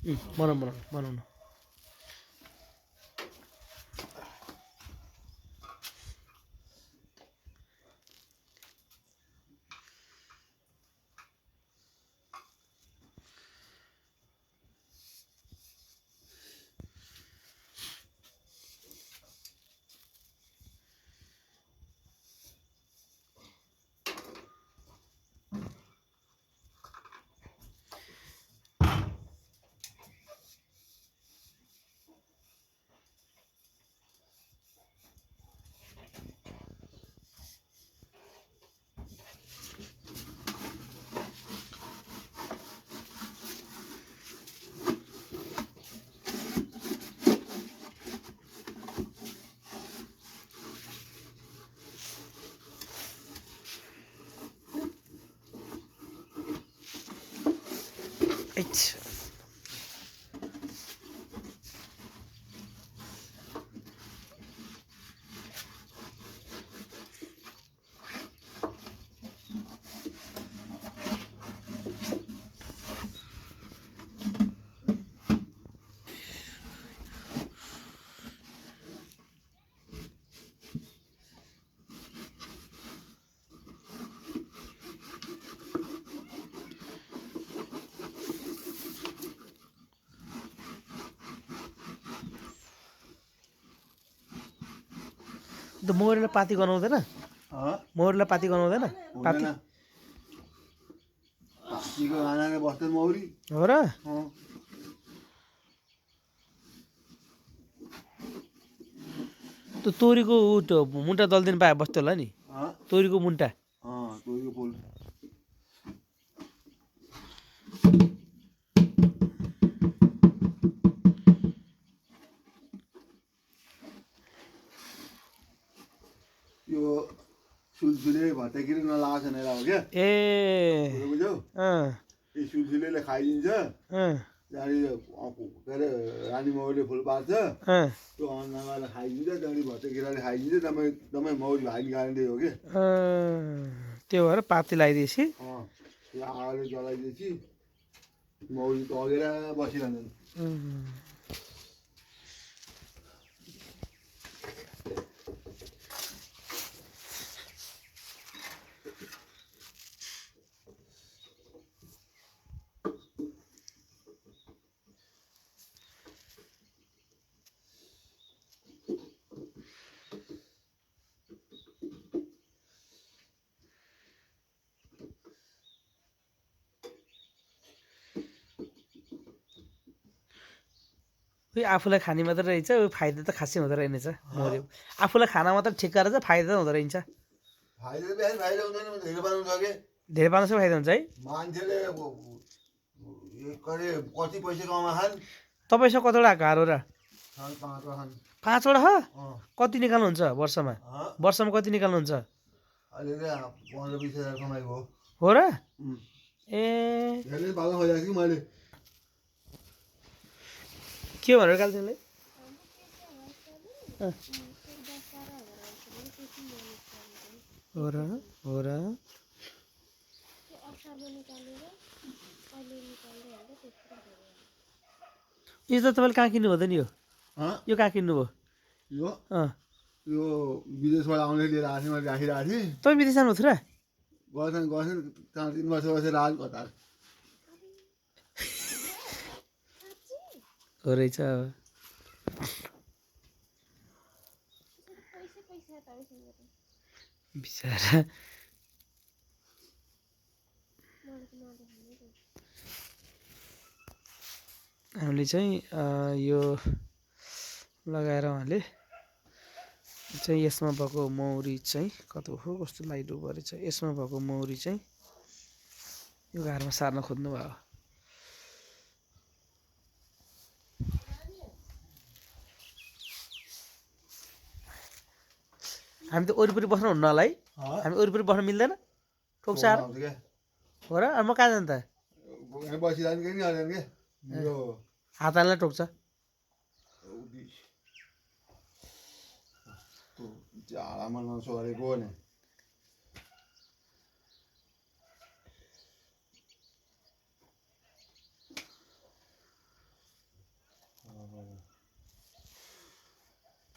बनाउनु त मौरीलाई पाती गनाउँदैन मौरीलाई पाती गनाउँदैन पाती हो र त्यो तोरीको त्यो मुन्टा दल्दिन पाए बस्थ्यो होला नि तोरीको मुन्टा यो सुलसुले भत्तागिरी नलागेको छैन हो क्या बुझ्यौ यो सुलसुलेले खाइदिन्छ के अरे रानी मौरीले फुल पार्छ त्यो अन्नमाले खाइदिन्छ त्यहाँदेखि भत्तागिराले खाइदिन्छ दमै मौरी भाग्ने कारणले हो कि त्यो भएर पाती लगाइदिएपछि त्यो आगोले जलाइदिएपछि मौरी तगेर बसिरहन्छन् उयो आफूलाई खाने मात्रै रहेछ उयो फाइदा त खासै हुँदो रहेनछ मौरी आफूलाई खाना मात्रै ठिक्का रहेछ फाइदा त हुँदो रहेछ फाइदा हुँदैन धेरै बनाउनु छ कि धेरै पाउनु फाइदा हुन्छ है मान्छेले कति पैसा कमाखान् तपाईँसँग कतिवटा हार हो र 5वटा कति निकाल्नुहुन्छ वर्षमा कति निकाल्नुहुन्छ अहिले 15-20 हजार कमाएको हो र ए धेरै पाल्न खोजेको कि मैले के भनेर कालचिनीलाई हो र यो त तपाईँले कहाँ किन्नुभयो त नि यो कहाँ किन्नुभयो यो विदेशबाट आउने लिएर आएको थिएँ मैले राखिरहेको थिएँ तपाईँ विदेश जानुभएको थियो र गर्छन् 3 वर्ष बसेर राज कता हो रहेछ बिचरा हामीले चाहिँ यो लगाएर उहाँले चाहिँ यसमा भएको मौरी चाहिँ कस्तो हो कस्तो लाइट उभो रहेछ यसमा भएको मौरी चाहिँ यो घरमा सार्न खोज्नु भयो हामी त वरिपरि बस्नु हुन्न होला है हामी वरिपरि बस्न मिल्दैन ठोक्छ हो र म कहाँ जानु त हात हाल्न ठोक्छ झाडामा नसोरेको नि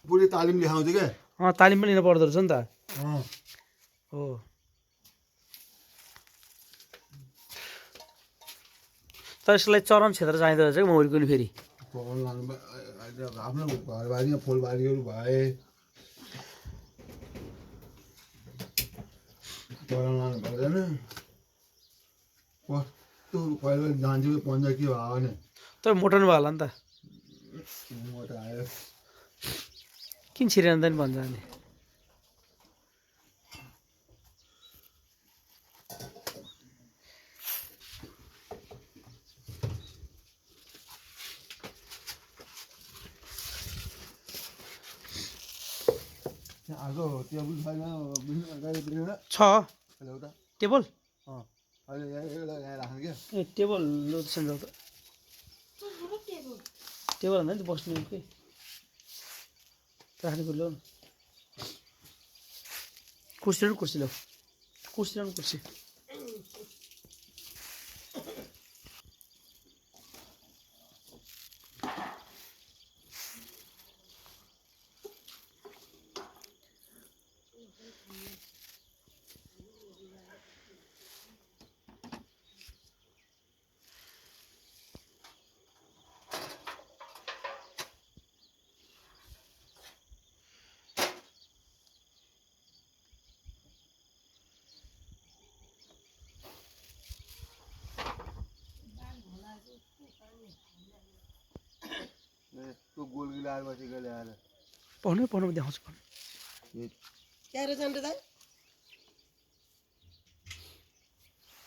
पुरै तालिम देखाउँछ क्या तालिम पनि लिनु पर्दो रहेछ नि त हो तर यसलाई चरन क्षेत्र चाहिँदो रहेछ कि मौरीको नि फेरि आफ्नो घरबारीमा फुलबारीहरू भए चरन लानु पर्दैन कस्तो पहिला जान्छु 15 किलो भयो भने तर मोटाउनु भयो होला नि त म त आयो किन छिरेन त नि भन्छ अनि आगो टेबल छैन छ टेबल अहिले एउटा ल्याएर राख्नु क्या ए टेबल सेन्जल त टेबल भन्दा नि त बस्ने के राख्ने कुरो ल्याउ न कुर्सी ल्याउनु कुर्सी ल्याउ कुर्सी ल्याउनु कुर्सी त्यो गोल गिलाएर बसेको ल्याएर पढ्नु पढ्नु देखाउँछु पढ्नु क्या रहेछ अन्त दाइ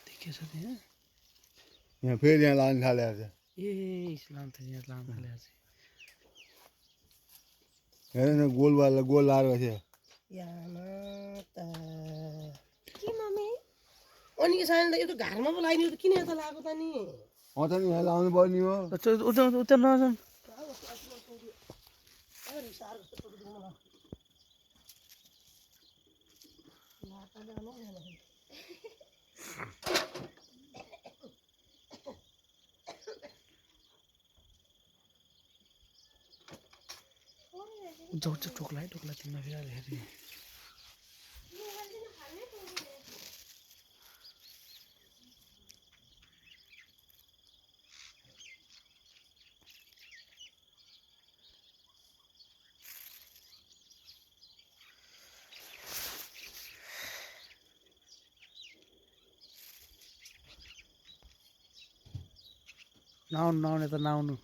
देखेछ त्यहाँ यहाँ फेरि यहाँ लानु थालेको छ ए लानु त यहाँ लानु थालेको छ हेर न गोलवाला गोल लाएर बस्यो के मम्मी अनि के सानो त यो त घरमा पो लगाइदियो त किन यता लगाएको त नि त नि यहाँ लाउनु पर्ने हो उता नजाउँ जाऊ टोक्ला है टोक्ला तिमीलाई फेरि हेर्ने नआउनु नआउने त नआउनु